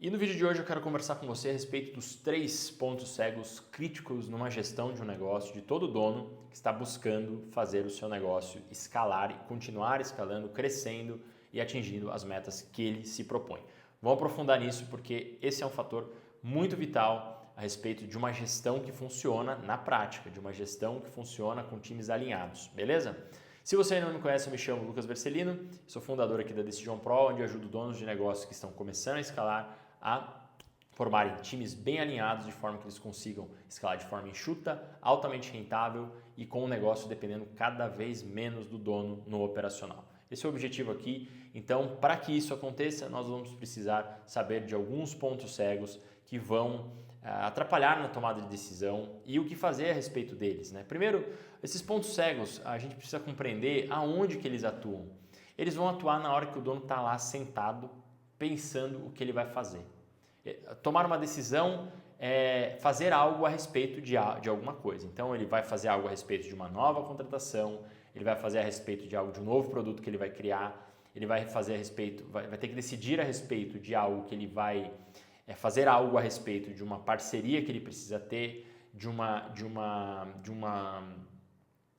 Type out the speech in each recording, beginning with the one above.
E no vídeo de hoje eu quero conversar com você a respeito dos 3 pontos cegos críticos numa gestão de um negócio, de todo dono que está buscando fazer o seu negócio escalar e continuar escalando, crescendo e atingindo as metas que ele se propõe. Vamos aprofundar nisso porque esse é um fator muito vital a respeito de uma gestão que funciona na prática, de uma gestão que funciona com times alinhados, beleza? Se você ainda não me conhece, eu me chamo Lucas Vercelino, sou fundador aqui da Decision Pro, onde ajudo donos de negócios que estão começando a escalar a formarem times bem alinhados de forma que eles consigam escalar de forma enxuta, altamente rentável e com o negócio dependendo cada vez menos do dono no operacional. Esse é o objetivo aqui. Então, para que isso aconteça, nós vamos precisar saber de alguns pontos cegos que vão atrapalhar na tomada de decisão e o que fazer a respeito deles, né? Primeiro, esses pontos cegos, a gente precisa compreender aonde que eles atuam. Eles vão atuar na hora que o dono está lá sentado, pensando o que ele vai fazer. Tomar uma decisão é fazer algo a respeito de alguma coisa. Então, ele vai fazer algo a respeito de uma nova contratação, ele vai fazer a respeito de algo, de um novo produto que ele vai criar, ele vai fazer a respeito, vai ter que decidir a respeito de algo que ele vai fazer algo a respeito de uma parceria que ele precisa ter, de um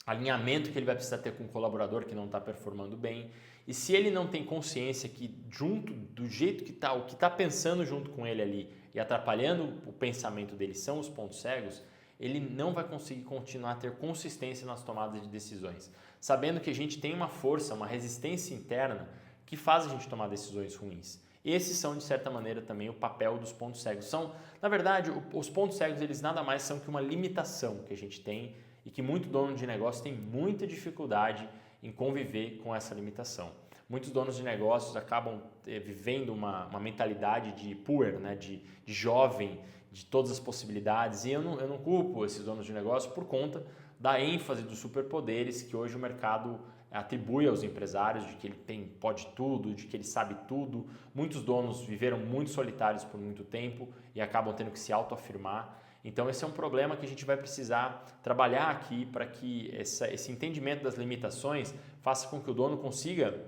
alinhamento que ele vai precisar ter com um colaborador que não está performando bem. E se ele não tem consciência que junto do jeito que está, o que está pensando junto com ele ali e atrapalhando o pensamento dele são os pontos cegos, ele não vai conseguir continuar a ter consistência nas tomadas de decisões, sabendo que a gente tem uma força, uma resistência interna que faz a gente tomar decisões ruins. Esses são, de certa maneira, também o papel dos pontos cegos. São, na verdade, os pontos cegos, eles nada mais são que uma limitação que a gente tem e que muito dono de negócio tem muita dificuldade em conviver com essa limitação. Muitos donos de negócios acabam vivendo uma mentalidade de puer, né? de jovem, de todas as possibilidades, e eu não culpo esses donos de negócio por conta da ênfase dos superpoderes que hoje o mercado atribui aos empresários, de que ele pode tudo, de que ele sabe tudo. Muitos donos viveram muito solitários por muito tempo e acabam tendo que se autoafirmar. Então esse é um problema que a gente vai precisar trabalhar aqui para que esse entendimento das limitações faça com que o dono consiga,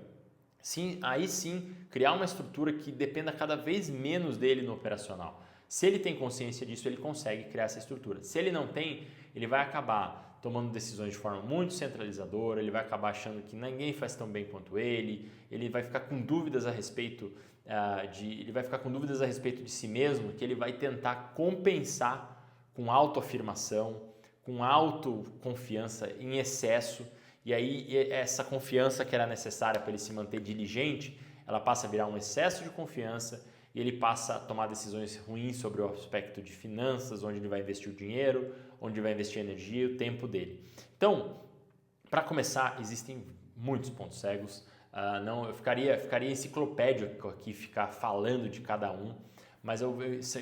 aí sim, criar uma estrutura que dependa cada vez menos dele no operacional. Se ele tem consciência disso, ele consegue criar essa estrutura. Se ele não tem, ele vai acabar tomando decisões de forma muito centralizadora, ele vai acabar achando que ninguém faz tão bem quanto ele vai ficar com dúvidas a respeito de si mesmo, que ele vai tentar compensar com autoafirmação, com autoconfiança em excesso, e aí essa confiança que era necessária para ele se manter diligente, ela passa a virar um excesso de confiança e ele passa a tomar decisões ruins sobre o aspecto de finanças, onde ele vai investir o dinheiro, onde ele vai investir a energia e o tempo dele. Então, para começar, existem muitos pontos cegos. Eu ficaria enciclopédico aqui, ficar falando de cada um, mas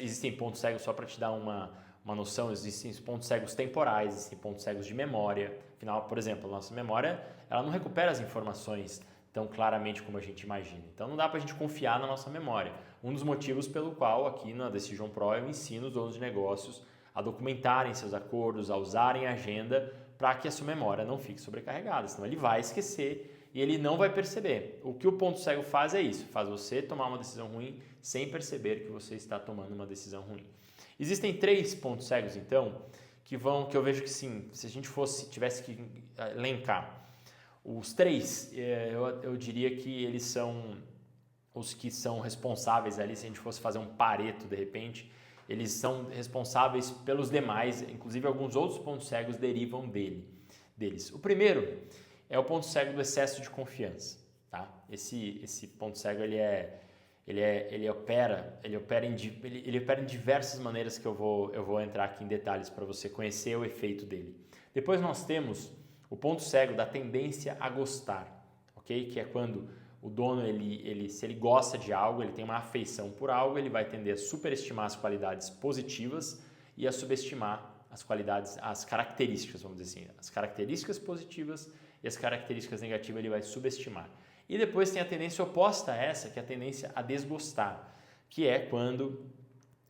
existem pontos cegos só para te dar uma noção. Existem pontos cegos temporais, existem pontos cegos de memória. Afinal, por exemplo, a nossa memória ela não recupera as informações tão claramente como a gente imagina. Então não dá para a gente confiar na nossa memória. Um dos motivos pelo qual aqui na Decision Pro eu ensino os donos de negócios a documentarem seus acordos, a usarem a agenda para que a sua memória não fique sobrecarregada, senão ele vai esquecer e ele não vai perceber. O que o ponto cego faz é isso, faz você tomar uma decisão ruim sem perceber que você está tomando uma decisão ruim. Existem 3 pontos cegos, então, que eu vejo que sim, se a gente tivesse que elencar os 3, eu diria que eles são os que são responsáveis ali, se a gente fosse fazer um Pareto de repente, eles são responsáveis pelos demais, inclusive alguns outros pontos cegos derivam deles. O primeiro é o ponto cego do excesso de confiança, tá? Esse ponto cego ele opera em diversas maneiras que eu vou entrar aqui em detalhes para você conhecer o efeito dele. Depois nós temos o ponto cego da tendência a gostar, ok? Que é quando o dono, se ele gosta de algo, ele tem uma afeição por algo, ele vai tender a superestimar as qualidades positivas e a subestimar as características, vamos dizer assim. As características positivas e as características negativas ele vai subestimar. E depois tem a tendência oposta a essa, que é a tendência a desgostar, que é quando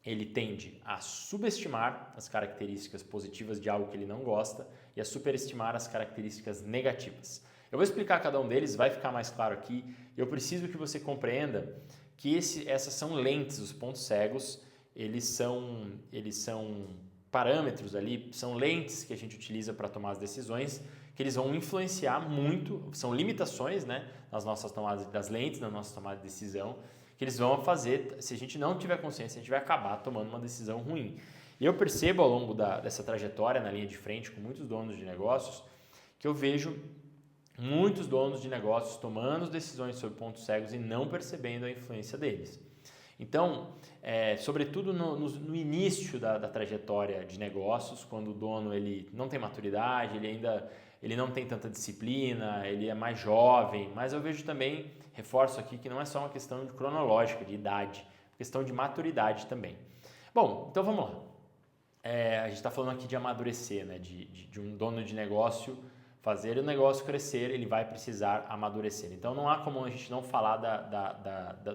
ele tende a subestimar as características positivas de algo que ele não gosta e a superestimar as características negativas. Eu vou explicar cada um deles, vai ficar mais claro aqui. Eu preciso que você compreenda que essas são lentes, os pontos cegos, eles são parâmetros ali, são lentes que a gente utiliza para tomar as decisões, que eles vão influenciar muito, são limitações, né, nas nossas tomadas das lentes, na nossa tomada de decisão, que eles vão fazer, se a gente não tiver consciência, a gente vai acabar tomando uma decisão ruim. E eu percebo ao longo dessa trajetória na linha de frente com muitos donos de negócios, que eu vejo muitos donos de negócios tomando decisões sobre pontos cegos e não percebendo a influência deles. Então, sobretudo no início da trajetória de negócios, quando o dono ele não tem maturidade, ele não tem tanta disciplina, ele é mais jovem, mas eu vejo também, reforço aqui, que não é só uma questão cronológica, de idade, é questão de maturidade também. Bom, então vamos lá. A gente está falando aqui de amadurecer, né? de um dono de negócio fazer o negócio crescer, ele vai precisar amadurecer. Então não há como a gente não falar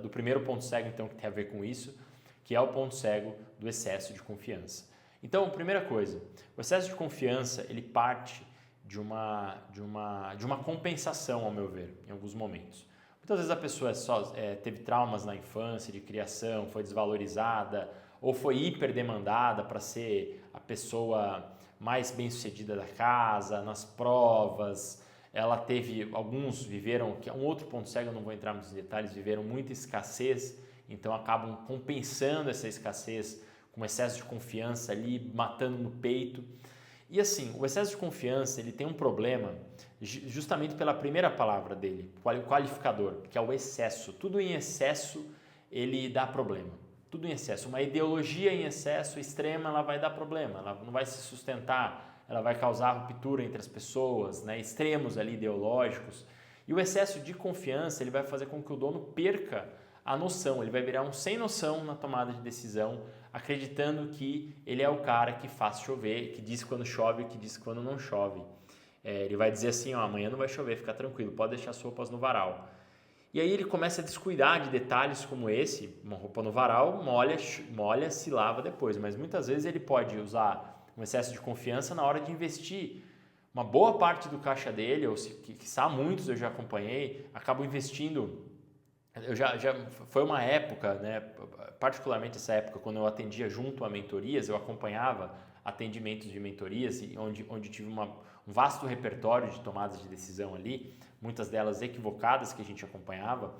do primeiro ponto cego, então, que tem a ver com isso, que é o ponto cego do excesso de confiança. Então, primeira coisa, o excesso de confiança ele parte de uma compensação, ao meu ver, em alguns momentos. Muitas vezes a pessoa teve traumas na infância, de criação, foi desvalorizada ou foi hiperdemandada para ser a pessoa mais bem-sucedida da casa, nas provas. Alguns viveram, que é um outro ponto cego, eu não vou entrar nos detalhes, viveram muita escassez, então acabam compensando essa escassez com excesso de confiança ali, matando no peito. E assim, o excesso de confiança, ele tem um problema justamente pela primeira palavra dele, o qualificador, que é o excesso. Tudo em excesso, ele dá problema. Tudo em excesso. Uma ideologia em excesso extrema, ela vai dar problema, ela não vai se sustentar, ela vai causar ruptura entre as pessoas, né? Extremos ali ideológicos. E o excesso de confiança, ele vai fazer com que o dono perca a noção, ele vai virar um sem noção na tomada de decisão, acreditando que ele é o cara que faz chover, que diz quando chove, que diz quando não chove. Ele vai dizer assim, amanhã não vai chover, fica tranquilo, pode deixar as roupas no varal. E aí ele começa a descuidar de detalhes como esse, uma roupa no varal, molha, se lava depois. Mas muitas vezes ele pode usar um excesso de confiança na hora de investir. Uma boa parte do caixa dele, ou quiçá muitos eu já acompanhei, acabam investindo. Foi uma época, né, particularmente essa época, quando eu atendia junto a mentorias, eu acompanhava atendimentos de mentorias, onde tive um vasto repertório de tomadas de decisão ali, muitas delas equivocadas que a gente acompanhava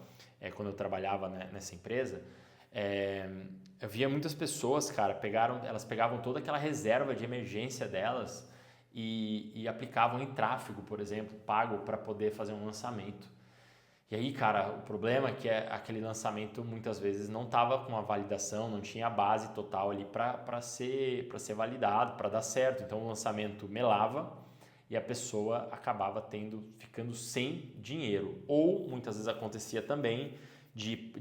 quando eu trabalhava nessa empresa. Eu via muitas pessoas, cara, elas pegavam toda aquela reserva de emergência delas e aplicavam em tráfego, por exemplo, pago para poder fazer um lançamento. E aí, cara, o problema é que aquele lançamento muitas vezes não estava com a validação, não tinha a base total ali para ser validado, para dar certo. Então o lançamento melava e a pessoa acabava ficando sem dinheiro. Ou muitas vezes acontecia também de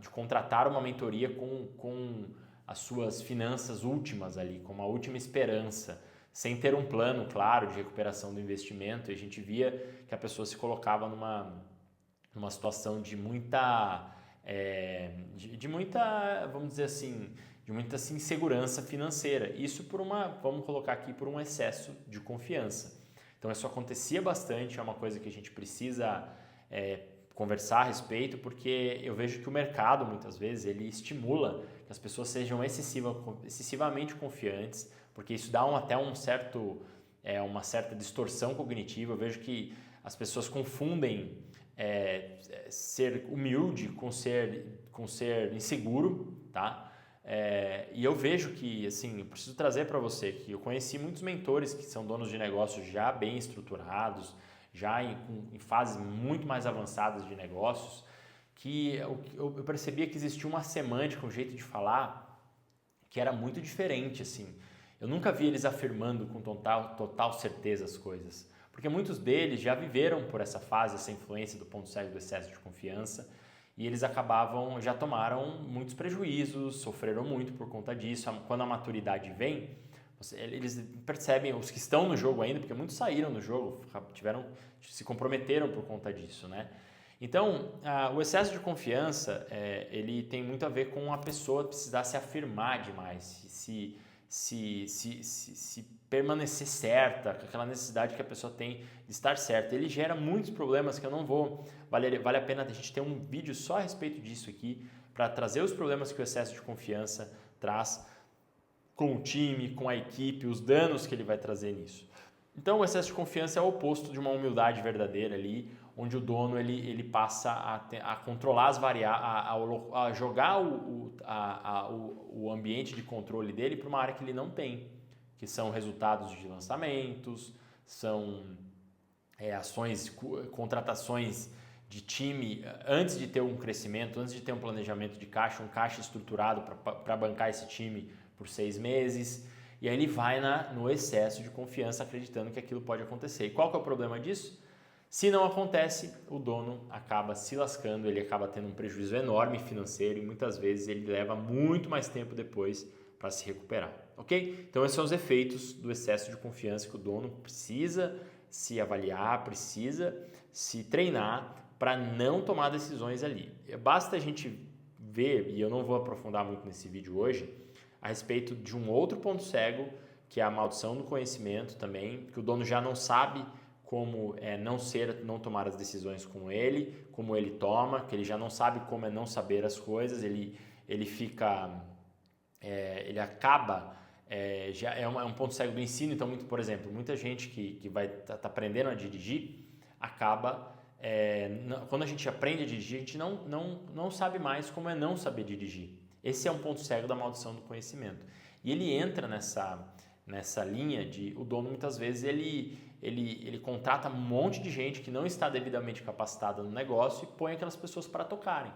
contratar uma mentoria com as suas finanças últimas ali, com uma última esperança, sem ter um plano claro de recuperação do investimento. E a gente via que a pessoa se colocava numa situação de muita, vamos dizer assim, de muita insegurança financeira. Isso vamos colocar aqui, por um excesso de confiança. Então isso acontecia bastante, é uma coisa que a gente precisa conversar a respeito, porque eu vejo que o mercado, muitas vezes, ele estimula que as pessoas sejam excessivamente confiantes, porque isso dá até uma certa distorção cognitiva. Eu vejo que as pessoas confundem ser humilde com ser inseguro, tá? E eu vejo que, assim, eu preciso trazer para você que eu conheci muitos mentores que são donos de negócios já bem estruturados, já em fases muito mais avançadas de negócios, que eu percebia que existia uma semântica, um jeito de falar que era muito diferente, assim. Eu nunca vi eles afirmando com total certeza as coisas. Porque muitos deles já viveram por essa fase, essa influência do ponto cego do excesso de confiança, e eles já tomaram muitos prejuízos, sofreram muito por conta disso. Quando a maturidade vem, eles percebem, os que estão no jogo ainda, porque muitos saíram do jogo, se comprometeram por conta disso, né? Então, o excesso de confiança, ele tem muito a ver com a pessoa precisar se afirmar demais, se permanecer certa, aquela necessidade que a pessoa tem de estar certa. Ele gera muitos problemas que eu não vou... Vale a pena a gente ter um vídeo só a respeito disso aqui, para trazer os problemas que o excesso de confiança traz com o time, com a equipe, os danos que ele vai trazer nisso. Então, o excesso de confiança é o oposto de uma humildade verdadeira ali, onde o dono ele passa a controlar as variáveis, a jogar o ambiente de controle dele para uma área que ele não tem, que são resultados de lançamentos, são ações, contratações de time antes de ter um crescimento, antes de ter um planejamento de caixa, um caixa estruturado para bancar esse time por 6 meses. E aí ele vai no excesso de confiança acreditando que aquilo pode acontecer. E qual que é o problema disso? Se não acontece, o dono acaba se lascando, ele acaba tendo um prejuízo enorme financeiro e muitas vezes ele leva muito mais tempo depois para se recuperar, ok? Então esses são os efeitos do excesso de confiança que o dono precisa se avaliar, precisa se treinar para não tomar decisões ali. Basta a gente ver, e eu não vou aprofundar muito nesse vídeo hoje, a respeito de um outro ponto cego, que é a maldição do conhecimento também, que o dono já não sabe como não tomar as decisões como ele toma, que ele já não sabe como é não saber as coisas, ele acaba, já é um ponto cego do ensino. Então, por exemplo, muita gente que vai tá aprendendo a dirigir, acaba, quando a gente aprende a dirigir, a gente não sabe mais como é não saber dirigir. Esse é um ponto cego da maldição do conhecimento. E ele entra nessa linha de o dono muitas vezes ele contrata um monte de gente que não está devidamente capacitada no negócio e põe aquelas pessoas para tocarem,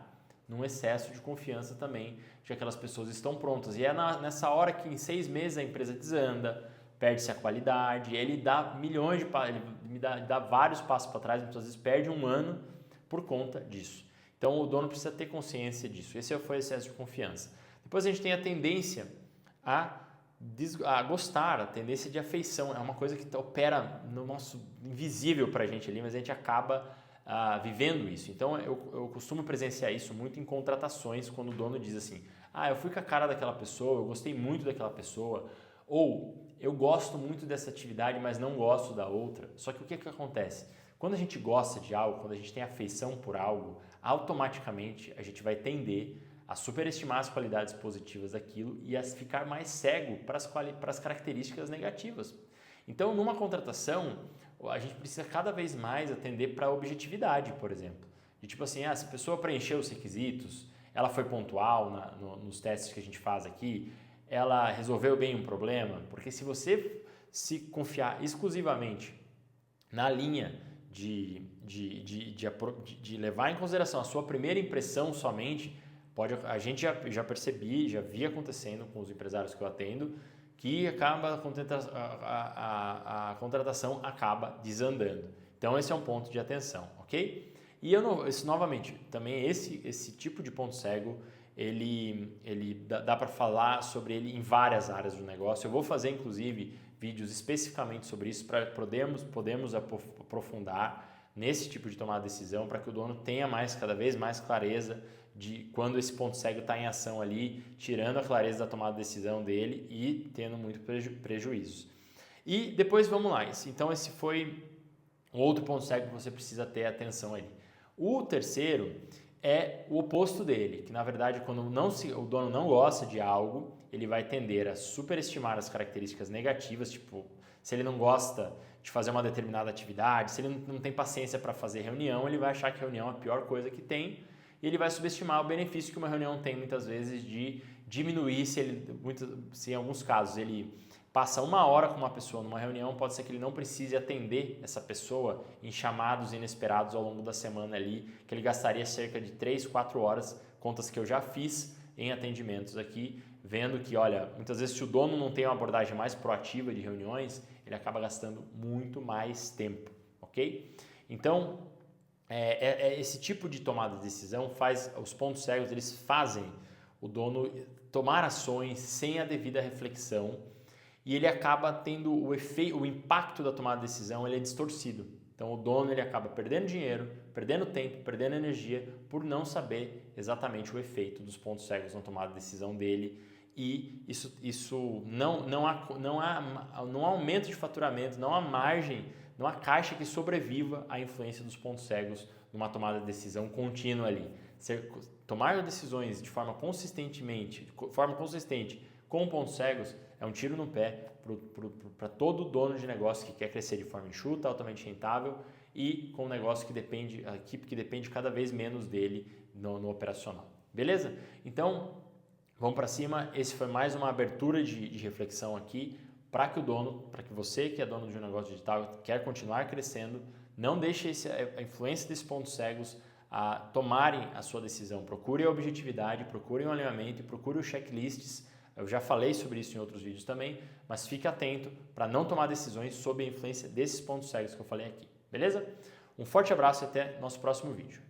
num excesso de confiança também de que aquelas pessoas estão prontas. E é nessa hora que em 6 meses a empresa desanda, perde-se a qualidade, ele dá ele dá vários passos para trás, muitas vezes perde um ano por conta disso. Então o dono precisa ter consciência disso. Esse foi o excesso de confiança. Depois a gente tem a tendência a gostar, a tendência de afeição. É uma coisa que opera no nosso invisível para a gente ali, mas a gente acaba vivendo isso. Então eu costumo presenciar isso muito em contratações, quando o dono diz assim: eu fui com a cara daquela pessoa, eu gostei muito daquela pessoa, ou eu gosto muito dessa atividade, mas não gosto da outra. Só que o que acontece? Quando a gente gosta de algo, quando a gente tem afeição por algo, automaticamente a gente vai tender a superestimar as qualidades positivas daquilo e a ficar mais cego para as características negativas. Então, numa contratação, a gente precisa cada vez mais atender para a objetividade, por exemplo. De tipo assim, se a pessoa preencheu os requisitos, ela foi pontual nos testes que a gente faz aqui, ela resolveu bem um problema, porque se você se confiar exclusivamente na linha de levar em consideração a sua primeira impressão somente, a gente já percebi, já vi acontecendo com os empresários que eu atendo, que a contratação acaba desandando. Então esse é um ponto de atenção, ok? E novamente, também esse tipo de ponto cego, ele dá para falar sobre ele em várias áreas do negócio. Eu vou fazer inclusive vídeos especificamente sobre isso para podemos aprofundar nesse tipo de tomada de decisão, para que o dono tenha cada vez mais clareza de quando esse ponto cego está em ação ali, tirando a clareza da tomada de decisão dele e tendo muito prejuízos. E depois vamos lá, então esse foi outro ponto cego que você precisa ter atenção ali. O terceiro é o oposto dele, que na verdade quando o dono não gosta de algo, ele vai tender a superestimar as características negativas, tipo, se ele não gosta de fazer uma determinada atividade, se ele não tem paciência para fazer reunião, ele vai achar que reunião é a pior coisa que tem, e ele vai subestimar o benefício que uma reunião tem muitas vezes de diminuir, se em alguns casos ele passa 1 hora com uma pessoa numa reunião, pode ser que ele não precise atender essa pessoa em chamados inesperados ao longo da semana ali, que ele gastaria cerca de 3, 4 horas, contas que eu já fiz em atendimentos aqui, vendo que, olha, muitas vezes se o dono não tem uma abordagem mais proativa de reuniões, ele acaba gastando muito mais tempo, ok? Então, esse tipo de tomada de decisão os pontos cegos, eles fazem o dono tomar ações sem a devida reflexão e ele acaba tendo o impacto da tomada de decisão, ele é distorcido. Então o dono ele acaba perdendo dinheiro, perdendo tempo, perdendo energia por não saber exatamente o efeito dos pontos cegos na tomada de decisão dele e isso não há aumento de faturamento, não há margem, não há caixa que sobreviva à influência dos pontos cegos numa tomada de decisão contínua ali. Tomar decisões de forma consistente com pontos cegos é um tiro no pé para todo dono de negócio que quer crescer de forma enxuta, altamente rentável e com um negócio a equipe que depende cada vez menos dele no operacional. Beleza? Então, vamos para cima. Esse foi mais uma abertura de reflexão aqui para que você que é dono de um negócio digital quer continuar crescendo, não deixe a influência desses pontos cegos a tomarem a sua decisão. Procure a objetividade, procure o alinhamento e procure os checklists. Eu já falei sobre isso em outros vídeos também, mas fique atento para não tomar decisões sob a influência desses pontos cegos que eu falei aqui. Beleza? Um forte abraço e até nosso próximo vídeo.